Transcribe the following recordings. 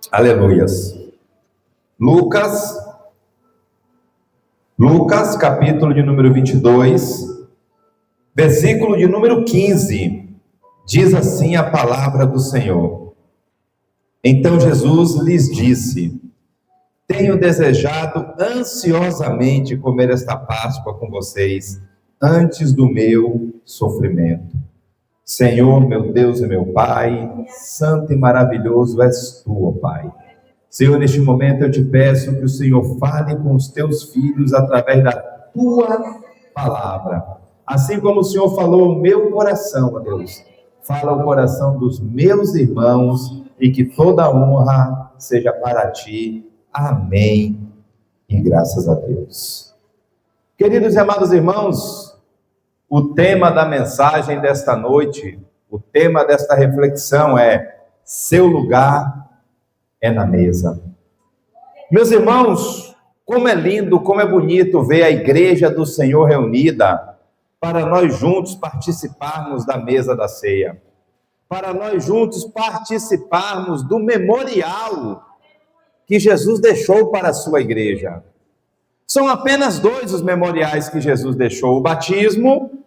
Aleluias. Lucas, capítulo de número 22, versículo de número 15, diz assim a palavra do Senhor. Então Jesus lhes disse: tenho desejado ansiosamente comer esta Páscoa com vocês, antes do meu sofrimento. Senhor, meu Deus e meu Pai, santo e maravilhoso és tu, ó Pai. Senhor, neste momento eu te peço que o Senhor fale com os teus filhos através da tua palavra. Assim como o Senhor falou ao meu coração, ó Deus, fala ao coração dos meus irmãos e que toda honra seja para ti. Amém. E graças a Deus. Queridos e amados irmãos, o tema da mensagem desta noite, o tema desta reflexão é: seu lugar é na mesa. Meus irmãos, como é lindo, como é bonito ver a igreja do Senhor reunida para nós juntos participarmos da mesa da ceia, para nós juntos participarmos do memorial que Jesus deixou para a sua igreja. São apenas dois os memoriais que Jesus deixou: o batismo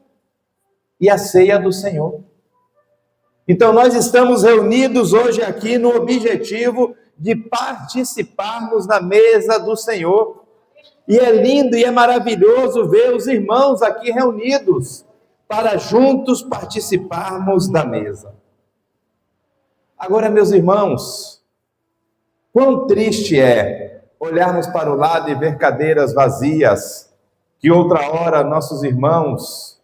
e a ceia do Senhor. Então nós estamos reunidos hoje aqui no objetivo de participarmos da mesa do Senhor. E é lindo e é maravilhoso ver os irmãos aqui reunidos para juntos participarmos da mesa. Agora, meus irmãos, quão triste é olharmos para o lado e ver cadeiras vazias que outra hora nossos irmãos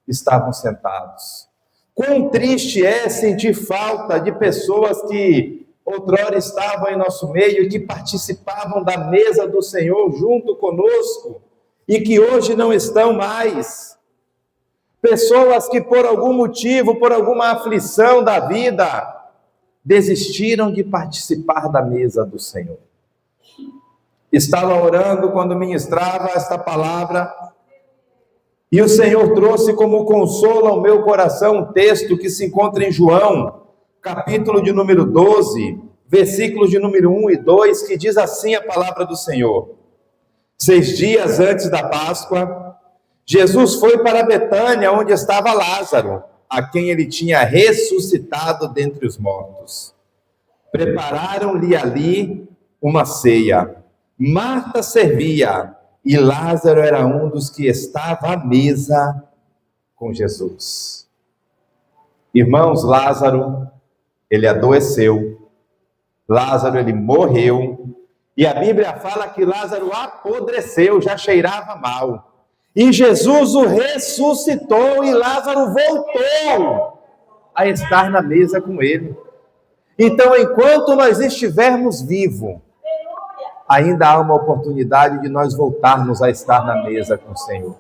estavam sentados. Quão triste é sentir falta de pessoas que outrora estavam em nosso meio e que participavam da mesa do Senhor junto conosco e que hoje não estão mais. Pessoas que por algum motivo, por alguma aflição da vida, desistiram de participar da mesa do Senhor. Estava orando quando ministrava esta palavra e o Senhor trouxe como consolo ao meu coração um texto que se encontra em João, capítulo de número 12, versículos de número 1 e 2, que diz assim a palavra do Senhor: 6 dias antes da Páscoa, Jesus foi para Betânia, onde estava Lázaro, a quem ele tinha ressuscitado dentre os mortos. Prepararam-lhe ali uma ceia. Marta servia e Lázaro era um dos que estava à mesa com Jesus. Irmãos, Lázaro, ele adoeceu. Lázaro, ele morreu. E a Bíblia fala que Lázaro apodreceu, já cheirava mal. E Jesus o ressuscitou e Lázaro voltou a estar na mesa com ele. Então, enquanto nós estivermos vivos, ainda há uma oportunidade de nós voltarmos a estar na mesa com o Senhor.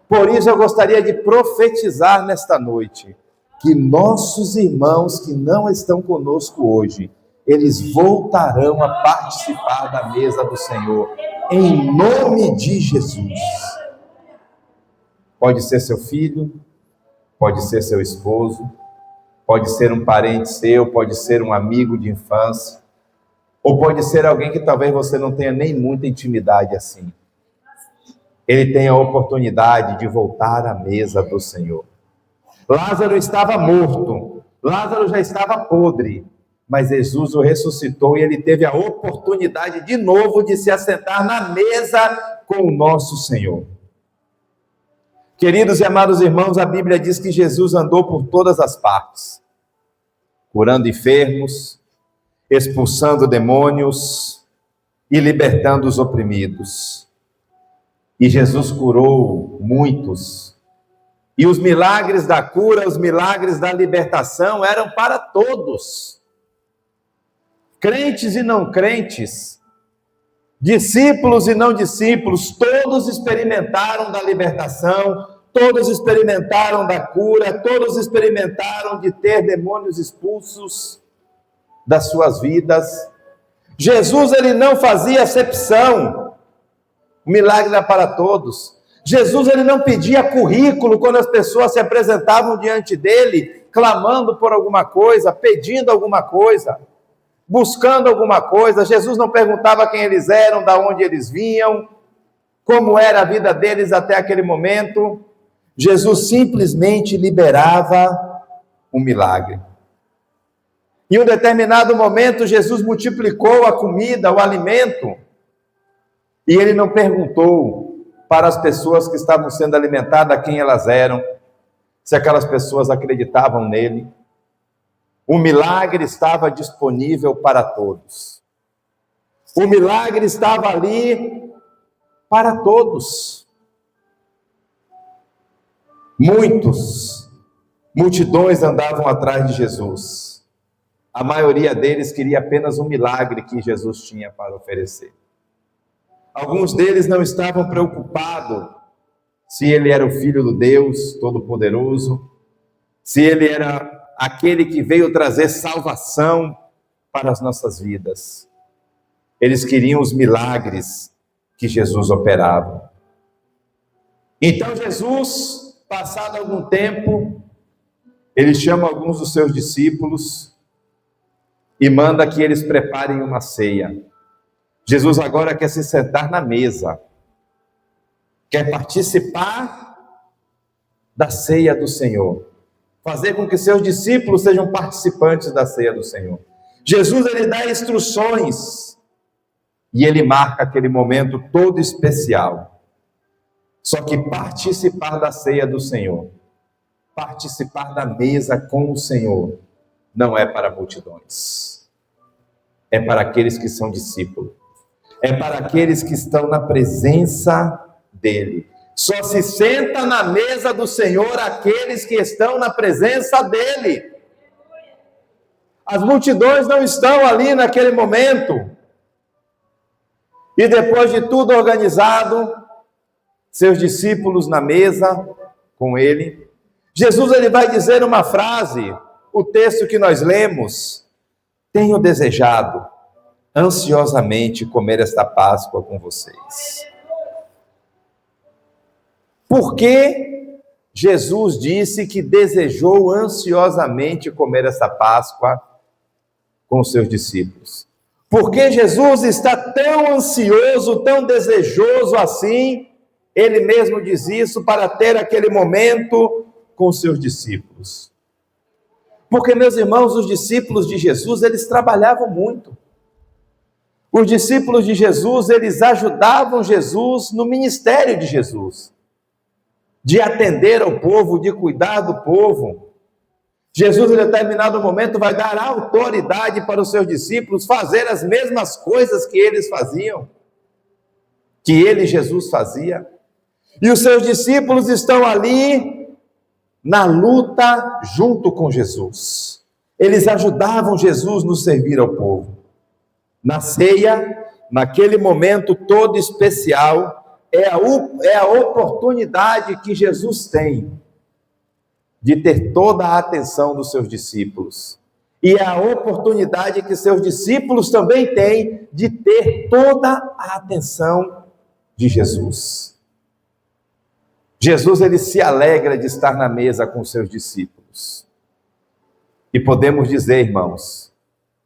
Por isso eu gostaria de profetizar nesta noite que nossos irmãos que não estão conosco hoje, eles voltarão a participar da mesa do Senhor, em nome de Jesus. Pode ser seu filho, pode ser seu esposo, pode ser um parente seu, pode ser um amigo de infância, ou pode ser alguém que talvez você não tenha nem muita intimidade assim. Ele tem a oportunidade de voltar à mesa do Senhor. Lázaro estava morto, Lázaro já estava podre, mas Jesus o ressuscitou e ele teve a oportunidade de novo de se assentar na mesa com o nosso Senhor. Queridos e amados irmãos, a Bíblia diz que Jesus andou por todas as partes, curando enfermos, expulsando demônios e libertando os oprimidos. E Jesus curou muitos. E os milagres da cura, os milagres da libertação eram para todos. Crentes e não crentes, discípulos e não discípulos, todos experimentaram da libertação, todos experimentaram da cura, todos experimentaram de ter demônios expulsos das suas vidas. Jesus, ele não fazia acepção, o milagre era para todos. Jesus, ele não pedia currículo quando as pessoas se apresentavam diante dele, clamando por alguma coisa, pedindo alguma coisa. buscando alguma coisa. Jesus não perguntava quem eles eram, de onde eles vinham, como era a vida deles até aquele momento. Jesus simplesmente liberava um milagre. Em um determinado momento, Jesus multiplicou a comida, o alimento, e ele não perguntou para as pessoas que estavam sendo alimentadas quem elas eram, se aquelas pessoas acreditavam nele. O milagre estava disponível para todos. O milagre estava ali para todos. Multidões andavam atrás de Jesus. A maioria deles queria apenas um milagre que Jesus tinha para oferecer. Alguns deles não estavam preocupados se ele era o Filho do Deus Todo-Poderoso, se ele era aquele que veio trazer salvação para as nossas vidas. Eles queriam os milagres que Jesus operava. Então Jesus, passado algum tempo, ele chama alguns dos seus discípulos e manda que eles preparem uma ceia. Jesus agora quer se sentar na mesa, quer participar da ceia do Senhor, fazer com que seus discípulos sejam participantes da ceia do Senhor. Jesus, ele dá instruções e ele marca aquele momento todo especial. Só que participar da ceia do Senhor, participar da mesa com o Senhor, não é para multidões, é para aqueles que são discípulos, é para aqueles que estão na presença dele. Só se senta na mesa do Senhor aqueles que estão na presença dele. As multidões não estão ali naquele momento. E depois de tudo organizado, seus discípulos na mesa com ele, Jesus ele vai dizer uma frase, o texto que nós lemos: tenho desejado ansiosamente comer esta Páscoa com vocês. Por que Jesus disse que desejou ansiosamente comer essa Páscoa com os seus discípulos? Porque Jesus está tão ansioso, tão desejoso assim, ele mesmo diz isso, para ter aquele momento com os seus discípulos. Porque, meus irmãos, os discípulos de Jesus, eles trabalhavam muito. Os discípulos de Jesus, eles ajudavam Jesus no ministério de Jesus, de atender ao povo, de cuidar do povo. Jesus, em determinado momento, vai dar autoridade para os seus discípulos fazer as mesmas coisas que eles faziam, que ele, Jesus, fazia. E os seus discípulos estão ali na luta junto com Jesus. Eles ajudavam Jesus no servir ao povo. Na ceia, naquele momento todo especial, é a oportunidade que Jesus tem de ter toda a atenção dos seus discípulos. E é a oportunidade que seus discípulos também têm de ter toda a atenção de Jesus. Jesus, ele se alegra de estar na mesa com seus discípulos. E podemos dizer, irmãos,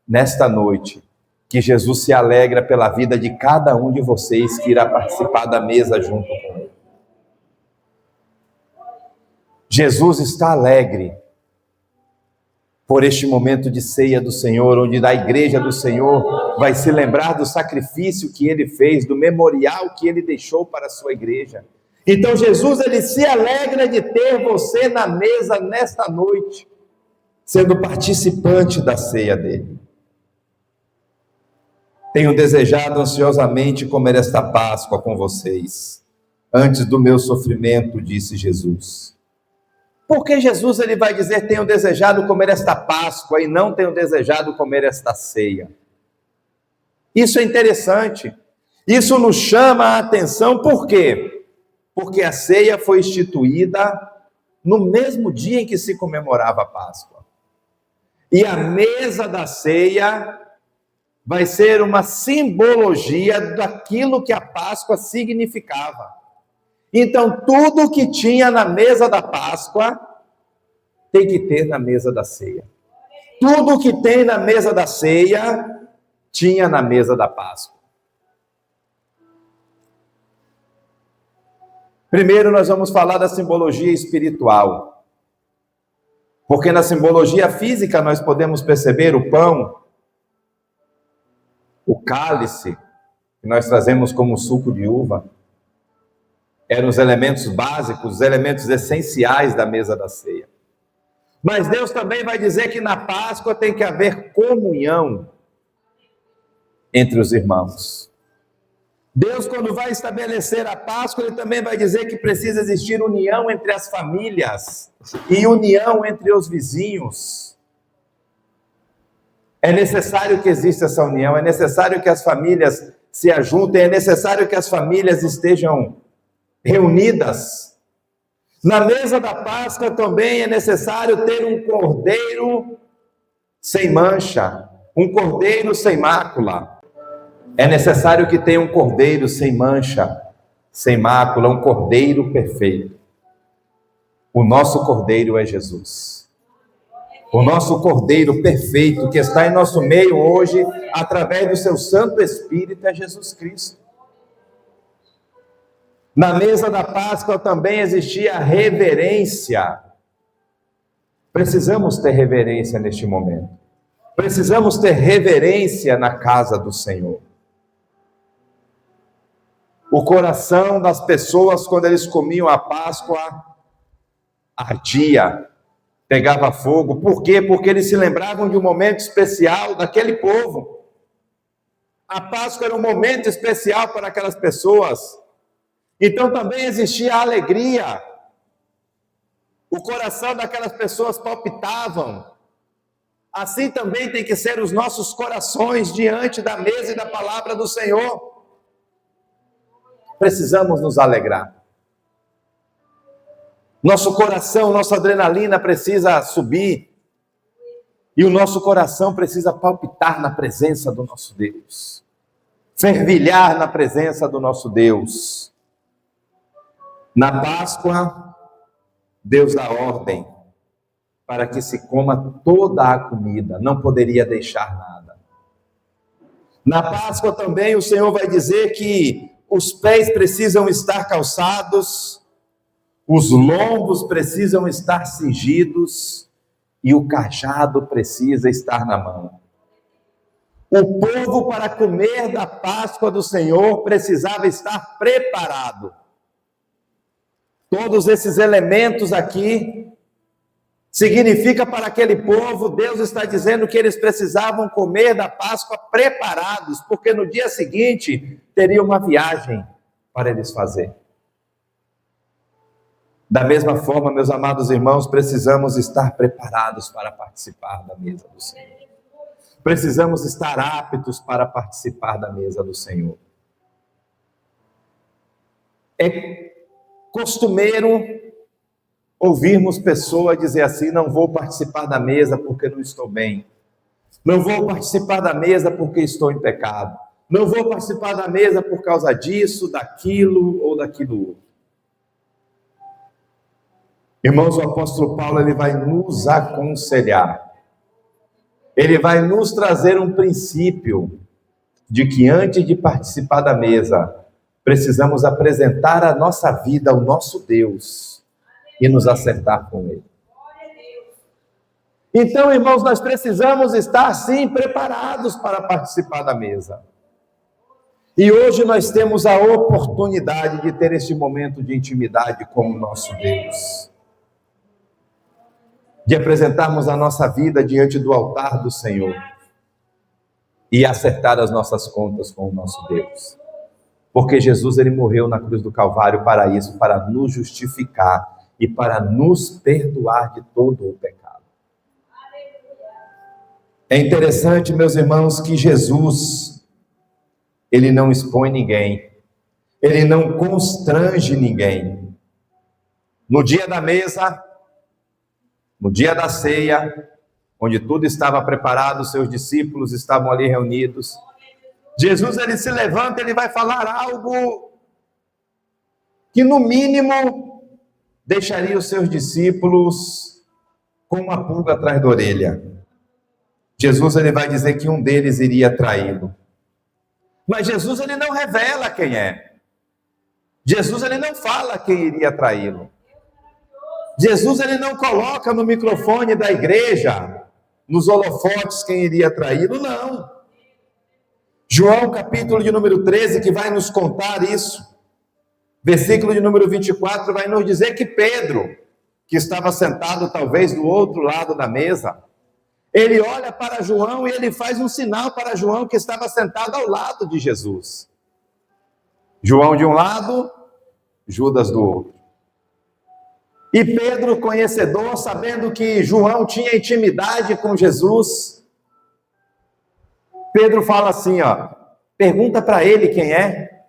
nesta noite, que Jesus se alegra pela vida de cada um de vocês que irá participar da mesa junto com ele. Jesus está alegre por este momento de ceia do Senhor, onde da igreja do Senhor vai se lembrar do sacrifício que ele fez, do memorial que ele deixou para a sua igreja. Então Jesus, ele se alegra de ter você na mesa nesta noite, sendo participante da ceia dele. Tenho desejado ansiosamente comer esta Páscoa com vocês, antes do meu sofrimento, disse Jesus. Por que Jesus ele vai dizer, tenho desejado comer esta Páscoa e não tenho desejado comer esta ceia? Isso é interessante. Isso nos chama a atenção, por quê? Porque a ceia foi instituída no mesmo dia em que se comemorava a Páscoa. E a mesa da ceia vai ser uma simbologia daquilo que a Páscoa significava. Então, tudo que tinha na mesa da Páscoa tem que ter na mesa da ceia. Tudo que tem na mesa da ceia tinha na mesa da Páscoa? Primeiro nós vamos falar da simbologia espiritual. Porque na simbologia física nós podemos perceber o pão, o cálice, que nós trazemos como suco de uva, eram os elementos básicos, os elementos essenciais da mesa da ceia. Mas Deus também vai dizer que na Páscoa tem que haver comunhão entre os irmãos. Deus, quando vai estabelecer a Páscoa, Ele também vai dizer que precisa existir união entre as famílias e união entre os vizinhos. É necessário que exista essa união, é necessário que as famílias se ajuntem, é necessário que as famílias estejam reunidas. Na mesa da Páscoa também é necessário ter um cordeiro sem mancha, um cordeiro sem mácula. É necessário que tenha um cordeiro sem mancha, sem mácula, um cordeiro perfeito. O nosso cordeiro é Jesus. O nosso cordeiro perfeito que está em nosso meio hoje, através do seu Santo Espírito, é Jesus Cristo. Na mesa da Páscoa também existia reverência. Precisamos ter reverência neste momento. Precisamos ter reverência na casa do Senhor. O coração das pessoas, quando eles comiam a Páscoa, ardia, pegava fogo. Por quê? Porque eles se lembravam de um momento especial daquele povo. A Páscoa era um momento especial para aquelas pessoas. Então também existia a alegria. O coração daquelas pessoas palpitavam. Assim também tem que ser os nossos corações diante da mesa e da palavra do Senhor. Precisamos nos alegrar. Nosso coração, nossa adrenalina precisa subir. E o nosso coração precisa palpitar na presença do nosso Deus. Fervilhar na presença do nosso Deus. Na Páscoa, Deus dá ordem para que se coma toda a comida, não poderia deixar nada. Na Páscoa também o Senhor vai dizer que os pés precisam estar calçados, os lombos precisam estar cingidos e o cajado precisa estar na mão. O povo, para comer da Páscoa do Senhor, precisava estar preparado. Todos esses elementos aqui significa para aquele povo, Deus está dizendo que eles precisavam comer da Páscoa preparados, porque no dia seguinte teria uma viagem para eles fazer. Da mesma forma, meus amados irmãos, precisamos estar preparados para participar da mesa do Senhor. Precisamos estar aptos para participar da mesa do Senhor. É costumeiro ouvirmos pessoas dizer assim: não vou participar da mesa porque não estou bem. Não vou participar da mesa porque estou em pecado. Não vou participar da mesa por causa disso, daquilo ou daquilo outro. Irmãos, o apóstolo Paulo, ele vai nos aconselhar. Ele vai nos trazer um princípio de que antes de participar da mesa, precisamos apresentar a nossa vida ao nosso Deus e nos acertar com Ele. Então, irmãos, nós precisamos estar, sim, preparados para participar da mesa. E hoje nós temos a oportunidade de ter este momento de intimidade com o nosso Deus. De apresentarmos a nossa vida diante do altar do Senhor e acertar as nossas contas com o nosso Deus. Porque Jesus, ele morreu na cruz do Calvário para isso, para nos justificar e para nos perdoar de todo o pecado. É interessante, meus irmãos, que Jesus, ele não expõe ninguém, ele não constrange ninguém. No dia da mesa, no dia da ceia, onde tudo estava preparado, seus discípulos estavam ali reunidos, Jesus, ele se levanta, ele vai falar algo que no mínimo deixaria os seus discípulos com uma pulga atrás da orelha. Jesus ele vai dizer que um deles iria traí-lo. Mas Jesus ele não revela quem é. Jesus ele não fala quem iria traí-lo. Jesus ele não coloca no microfone da igreja, nos holofotes, quem iria traí-lo, não. João capítulo de número 13, que vai nos contar isso, versículo de número 24, vai nos dizer que Pedro, que estava sentado talvez do outro lado da mesa, ele olha para João e ele faz um sinal para João que estava sentado ao lado de Jesus. João de um lado, Judas do outro. E Pedro, conhecedor, sabendo que João tinha intimidade com Jesus, Pedro fala assim, pergunta para ele quem é.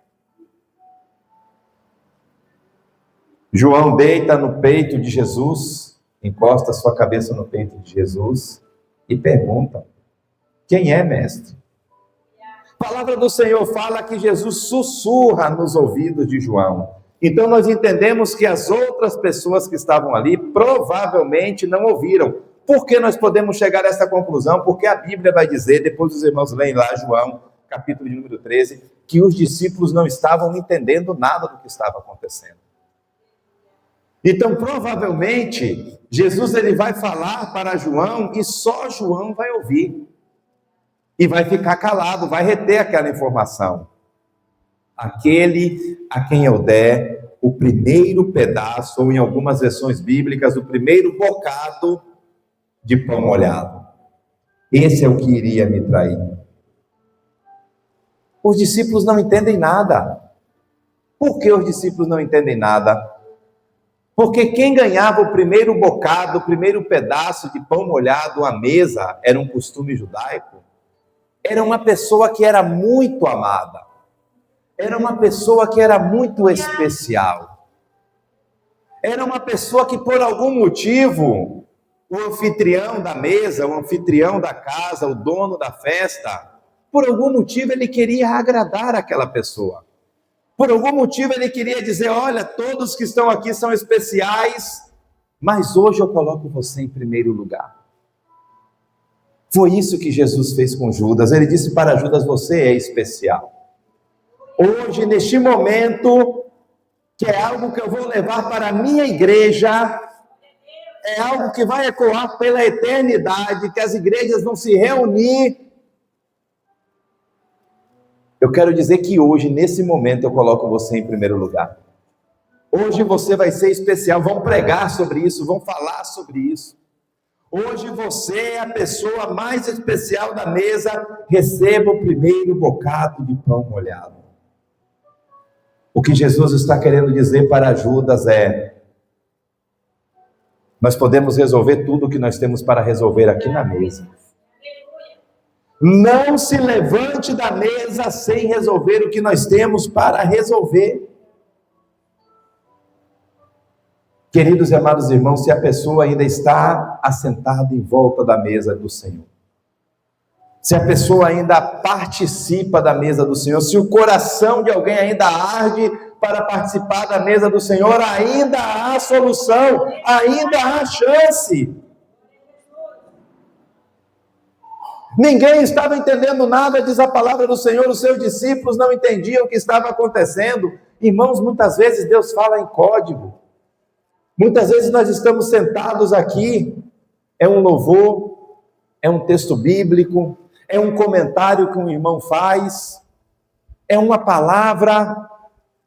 João deita no peito de Jesus, encosta sua cabeça no peito de Jesus e pergunta, quem é, mestre? A palavra do Senhor fala que Jesus sussurra nos ouvidos de João. Então nós entendemos que as outras pessoas que estavam ali provavelmente não ouviram. Por que nós podemos chegar a essa conclusão? Porque a Bíblia vai dizer, depois os irmãos leem lá João, capítulo de número 13, que os discípulos não estavam entendendo nada do que estava acontecendo. Então provavelmente Jesus ele vai falar para João e só João vai ouvir. E vai ficar calado, vai reter aquela informação. Aquele a quem eu der o primeiro pedaço, ou em algumas versões bíblicas, o primeiro bocado de pão molhado. Esse é o que iria me trair. Os discípulos não entendem nada. Por que os discípulos não entendem nada? Porque quem ganhava o primeiro bocado, o primeiro pedaço de pão molhado à mesa, era um costume judaico, era uma pessoa que era muito amada. Era uma pessoa que era muito especial. Era uma pessoa que, por algum motivo, o anfitrião da mesa, o anfitrião da casa, o dono da festa, por algum motivo ele queria agradar aquela pessoa. Por algum motivo ele queria dizer, olha, todos que estão aqui são especiais, mas hoje eu coloco você em primeiro lugar. Foi isso que Jesus fez com Judas. Ele disse para Judas, você é especial. Hoje, neste momento, que é algo que eu vou levar para a minha igreja, é algo que vai ecoar pela eternidade, que as igrejas vão se reunir. Eu quero dizer que hoje, nesse momento, eu coloco você em primeiro lugar. Hoje você vai ser especial, vão pregar sobre isso, vão falar sobre isso. Hoje você é a pessoa mais especial da mesa, receba o primeiro bocado de pão molhado. O que Jesus está querendo dizer para Judas é, nós podemos resolver tudo o que nós temos para resolver aqui na mesa. Não se levante da mesa sem resolver o que nós temos para resolver. Queridos e amados irmãos, se a pessoa ainda está assentada em volta da mesa do Senhor, se a pessoa ainda participa da mesa do Senhor, se o coração de alguém ainda arde para participar da mesa do Senhor, ainda há solução, ainda há chance. Ninguém estava entendendo nada, diz a palavra do Senhor, os seus discípulos não entendiam o que estava acontecendo. Irmãos, muitas vezes Deus fala em código. Muitas vezes nós estamos sentados aqui, é um louvor, é um texto bíblico, é um comentário que um irmão faz, é uma palavra,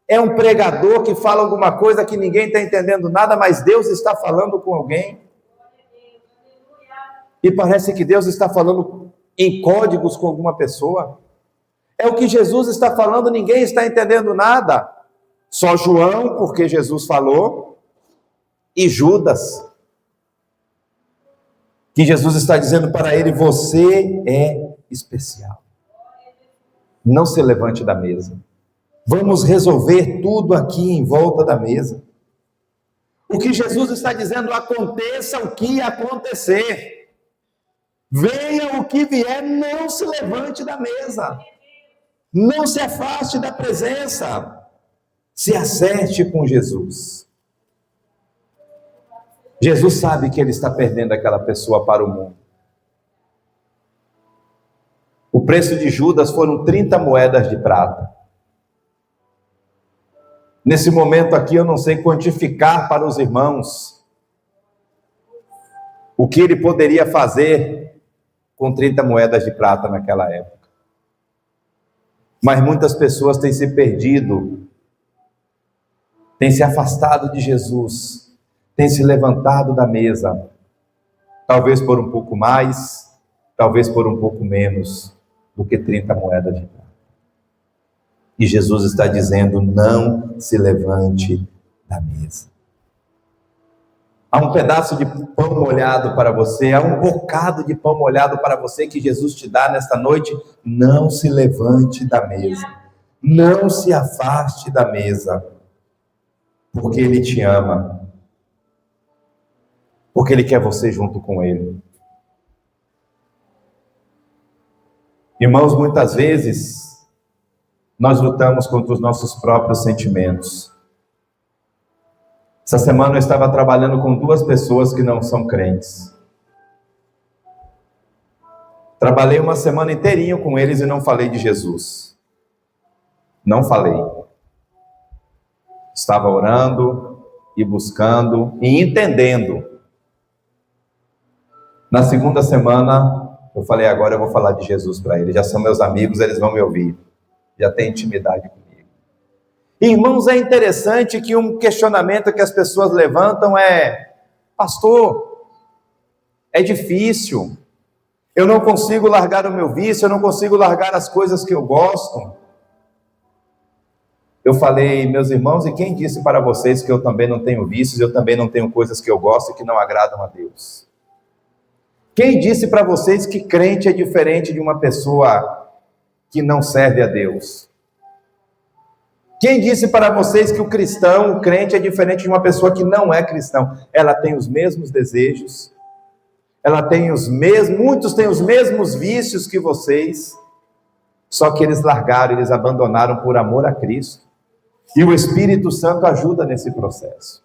é um pregador que fala alguma coisa que ninguém está entendendo nada, mas Deus está falando com alguém. E parece que Deus está falando em códigos com alguma pessoa. É o que Jesus está falando, ninguém está entendendo nada. Só João, porque Jesus falou, e Judas, que Jesus está dizendo para ele, você é especial. Não se levante da mesa. Vamos resolver tudo aqui em volta da mesa. O que Jesus está dizendo, aconteça o que acontecer. Venha o que vier, não se levante da mesa. Não se afaste da presença. Se acerte com Jesus. Jesus sabe que ele está perdendo aquela pessoa para o mundo. preço de Judas foram 30 moedas de prata. Nesse momento aqui eu não sei quantificar para os irmãos o que ele poderia fazer com 30 moedas de prata naquela época. Mas muitas pessoas têm se perdido, têm se afastado de Jesus, têm se levantado da mesa, talvez por um pouco mais, talvez por um pouco menos do que 30 moedas de prata. E Jesus está dizendo: não se levante da mesa. Há um pedaço de pão molhado para você, há um bocado de pão molhado para você que Jesus te dá nesta noite. Não se levante da mesa, não se afaste da mesa, porque Ele te ama, porque Ele quer você junto com Ele. Irmãos, muitas vezes nós lutamos contra os nossos próprios sentimentos. Essa semana eu estava trabalhando com 2 pessoas que não são crentes. Trabalhei uma semana inteirinho com eles e não falei de Jesus. Não falei. Estava orando e buscando e entendendo. Na segunda semana, eu falei: agora eu vou falar de Jesus para eles. Já são meus amigos, eles vão me ouvir. Já tem intimidade comigo. Irmãos, é interessante que um questionamento que as pessoas levantam é: pastor, é difícil, eu não consigo largar o meu vício, eu não consigo largar as coisas que eu gosto. Eu falei: meus irmãos, e quem disse para vocês que eu também não tenho vícios, eu também não tenho coisas que eu gosto e que não agradam a Deus? Quem disse para vocês que crente é diferente de uma pessoa que não serve a Deus? Quem disse para vocês que o cristão, o crente, é diferente de uma pessoa que não é cristão? Ela tem os mesmos desejos, ela tem os mesmos, muitos têm os mesmos vícios que vocês, só que eles largaram, eles abandonaram por amor a Cristo. E o Espírito Santo ajuda nesse processo.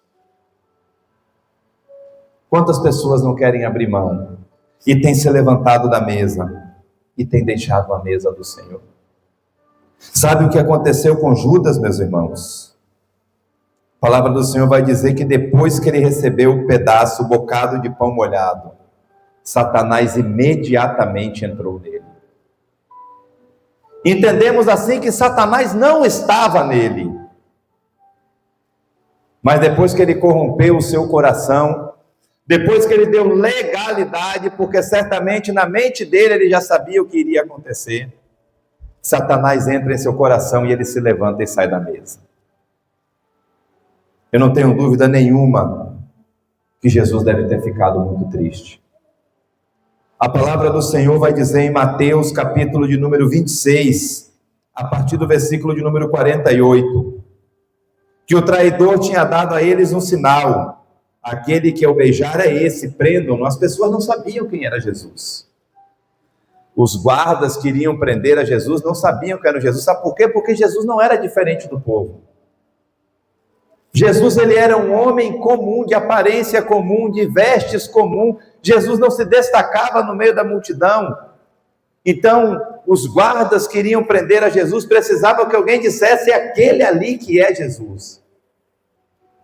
Quantas pessoas não querem abrir mão e têm se levantado da mesa e têm deixado a mesa do Senhor? Sabe o que aconteceu com Judas, meus irmãos? A palavra do Senhor vai dizer que depois que ele recebeu o pedaço, o bocado de pão molhado, Satanás imediatamente entrou nele. Entendemos assim que Satanás não estava nele. Mas depois que ele corrompeu o seu coração, depois que ele deu legalidade, porque certamente na mente dele ele já sabia o que iria acontecer, Satanás entra em seu coração e ele se levanta e sai da mesa. Eu não tenho dúvida nenhuma que Jesus deve ter ficado muito triste. A palavra do Senhor vai dizer em Mateus, capítulo de número 26, a partir do versículo de número 48, que o traidor tinha dado a eles um sinal: aquele que eu beijar é esse, prendam-no. As pessoas não sabiam quem era Jesus. Os guardas que iriam prender a Jesus não sabiam que era Jesus. Sabe por quê? Porque Jesus não era diferente do povo. Jesus, ele era um homem comum, de aparência comum, de vestes comum. Jesus não se destacava no meio da multidão. Então, os guardas que iriam prender a Jesus precisavam que alguém dissesse: é aquele ali que é Jesus.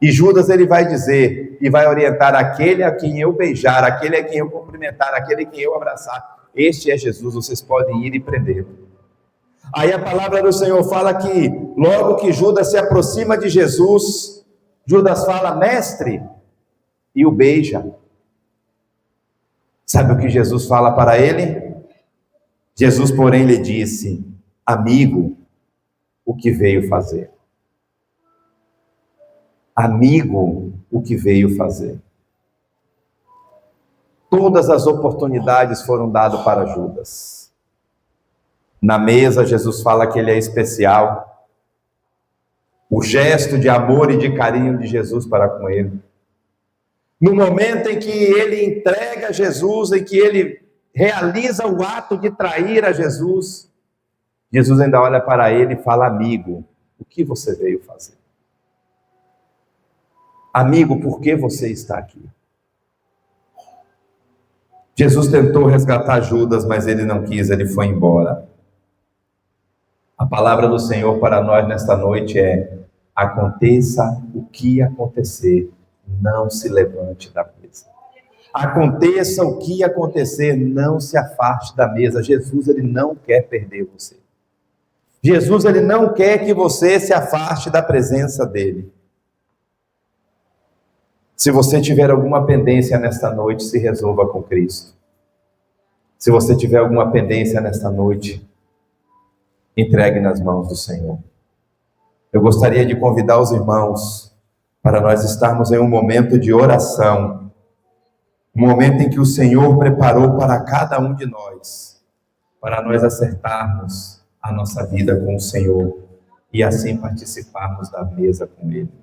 E Judas, ele vai dizer e vai orientar: aquele a quem eu beijar, aquele a quem eu cumprimentar, aquele a quem eu abraçar, este é Jesus, vocês podem ir e prendê-lo. Aí a palavra do Senhor fala que logo que Judas se aproxima de Jesus, Judas fala: mestre, e o beija. Sabe o que Jesus fala para ele? Jesus, porém, lhe disse: amigo, o que veio fazer? Amigo, o que veio fazer? Todas as oportunidades foram dadas para Judas. Na mesa, Jesus fala que ele é especial. O gesto de amor e de carinho de Jesus para com ele. No momento em que ele entrega Jesus, em que ele realiza o ato de trair a Jesus, Jesus ainda olha para ele e fala: amigo, o que você veio fazer? Amigo, por que você está aqui? Jesus tentou resgatar Judas, mas ele não quis, ele foi embora. palavra do Senhor para nós nesta noite é: aconteça o que acontecer, não se levante da mesa. Aconteça o que acontecer, não se afaste da mesa. Jesus, ele não quer perder você. Jesus, ele não quer que você se afaste da presença dele. Se você tiver alguma pendência nesta noite, se resolva com Cristo. Se você tiver alguma pendência nesta noite, entregue nas mãos do Senhor. Eu gostaria de convidar os irmãos para nós estarmos em um momento de oração, um momento em que o Senhor preparou para cada um de nós, para nós acertarmos a nossa vida com o Senhor e assim participarmos da mesa com Ele.